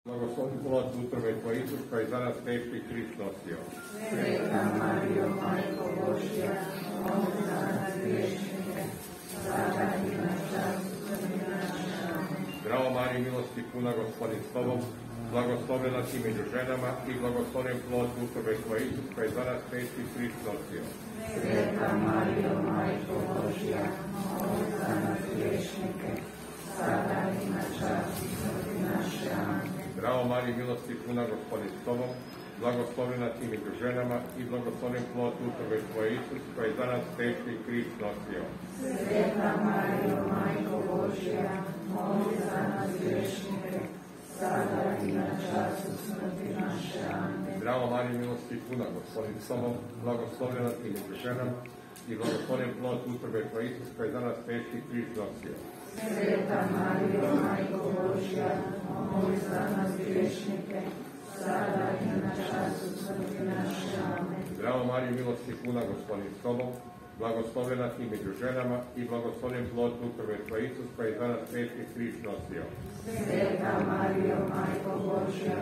Blagoslovni plod utrobe Tvoj Isus, koji je za nas teški križ nosio. Sveta Marijo, Majko Božja, moli za nas griješnike, sada i na čas smrti naše. Amen. Zdravo Marija, milosti puna, Gospodin s Tobom, blagoslovljena si među ženama i blagoslovljen plod utrobe Tvoj Isus, koji je za nas teški križ nosio. Sveta Marijo, Majko Božja, moli za nas griješnike, sada i na čas smrti naše. Amen. Zdravo Marija, milosti puna, Gospodin s Tobom, blagoslovljena si među ženama i blagoslovljen plod utrobe Tvoj Isus, koji je za nas teški križ nosio. Sveta Marijo, Majko Božja, moli za nas griješnike, sada i na času smrti naše. Amen. Zdravo Marija, milosti puna, Gospodin s Tobom, blagoslovljena si među ženama i blagoslovljen plod utrobe Tvoj Isus, koji je za nas teški križ nosio. Sveta Marijo, Majko Božja, moli za nas griješnike, sada i na času smrti naše. Amen. Zdravo Marija, milosti puna, Gospodin s Tobom, blagoslovljena si među ženama i blagoslovljen plod utrobe Tvoj Isus, koji je za nas teški križ nosio. Sveta Marijo, Majko Božja,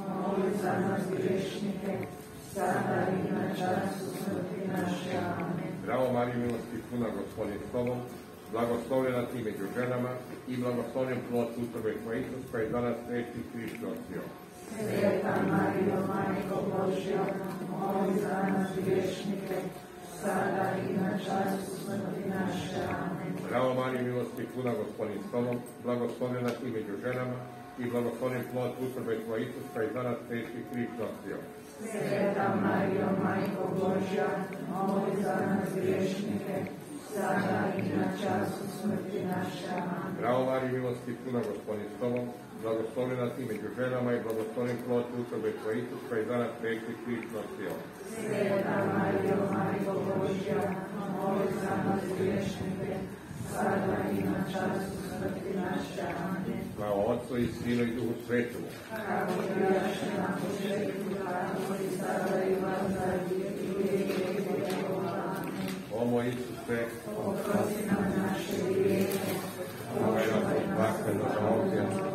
moli za nas griješnike, sada i na času smrti naše. Amen. Zdravo Marija, milosti puna, Gospodin s Tobom, blagoslovljena si među ženama i blagoslovljen plod utrobe Tvoj Isus, koji je za nas teški križ nosio. Sveta Marijo, Majko Božja, moli za nas griješnike, sada i na času smrti naše. Amen. Zdravo Marija, milosti puna, Gospodin s Tobom, blagoslovljena si među ženama i blagoslovljen plod utrobe Tvoj Isus, koji je za nas teški križ nosio. Sveta Marijo, Majko Božja, moli za nas griješnike, sada i na času smrti naše. Amen. Zdravo Marija, milosti puna, Gospodin s Tobom, blagoslovljena si među ženama i blagoslovljen plod utrobe Tvoj Isus, koji je za nas teški križ nosio. Sveta Marijo, Majko Božja, moli za nas griješnike, sada i na času smrti naše. Amen. Slava Otcu i Sinu i Duhu Svetomu. Kako bijaše na početku, tako i sada i vazda i vijeke vjekova. Amen. O moj Isuse, Oprosti nam naše grijehe, očuvaj nas od zla,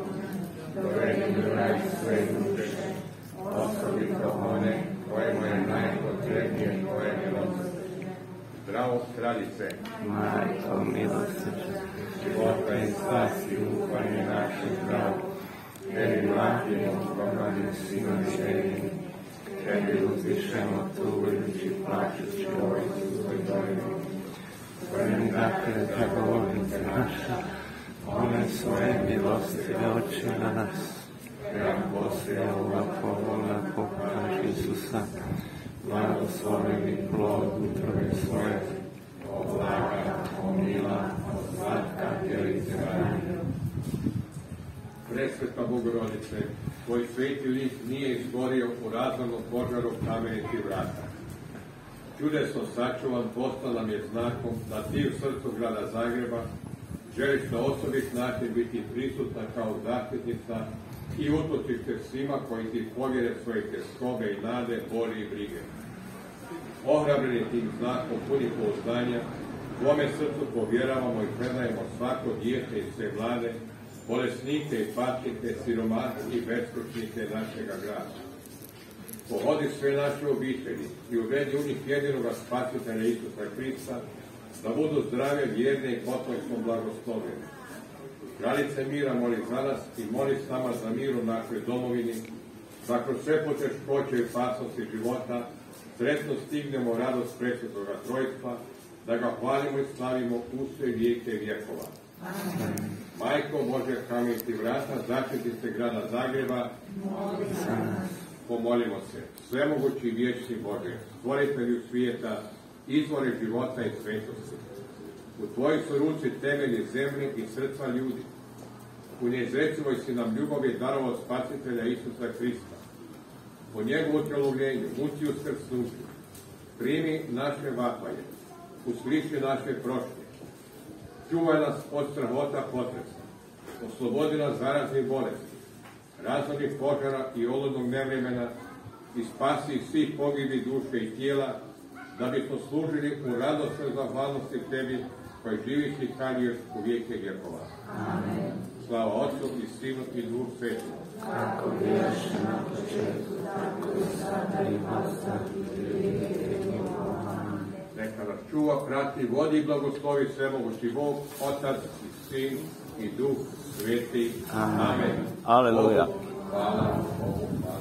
dovedi u raj sve duše, osobito one kojima je najpotrebnije tvoje milosti. zdravo Kraljice, Majko milosti, života i spasi ukvarnje naše zdravo, tebi mlađenom promladim svima željeni, tebi uzvišemo tugujući, plaćući ovoj sudoj dolini. Vrnim dakle zagovornice naše, one svoje milosti oči na nas. Ja poslije ovako vola pokaž Isusa, blagosloveni plod utrobe svoje, o blaga, o mila, o slatka djelice Marija. Presveta Bogorodice, tvoj sveti list nije izgorio u razornom požaru kamenitih vrata. Čudesno sačuvan postao nam je znakom da ti u srcu grada Zagreba želiš na osobit način biti prisutna kao zaštitnica i utočište svima koji ti povjere svoje tjeskobe i nade, boli i brige. Ohrabreni tim znakom puni pouzdanja, tvome srcu povjeravamo i predajemo svako dijete i sve mlade, bolesnike i patnike, siromase i beskućnike našega grada. Pohodi sve naše obitelji i uvedi u njih jedinoga spasitelja Isusa Hrista, da budu zdrave, vjerne i potomstvom blagoslovljene. Kraljice mira, moli za nas i moli s nama za mir u našoj domovini, da kroz sve poteškoće i opasnosti života sretno stignemo radost presvetoga trojstva, da ga hvalimo i slavimo u sve vijeke vjekova. Amen. Majko Božja kamenitih vrata, zaštitnice grada Zagreba, Moli za nas. pomolimo se. Svemogući i vječni Bože, stvoritelju svijeta, izvore života i svetosti. U tvojoj su ruci temelji zemlje i srca ljudi. U neizrecivoj si nam ljubavi darovao spasitelja Isusa Hrista. Po njegovu utjelovljenju, muci uskrsnuću, primi naše vapaje, usliši naše prošnje. Čuvaj nas od strahota potresa, oslobodi nas zaraznih bolesti, razornih požara i oludnog nevremena i spasi svih pogibi duše i tijela, da bismo služili u radosnoj zahvalnosti tebi koji živiš i hranjuješ u vijeke vjekova. Amen. Slava Otcu i Sinu i Duhu Svetom. Kako bijaše na početku, tako i sada i nasta i vijeke. Amen. Neka nas čuva, prati, vodi i blagoslovi svemogući Bog, Otac i Sin i Duh Sveti. Amen. Aleluja. Hvala. Hvala.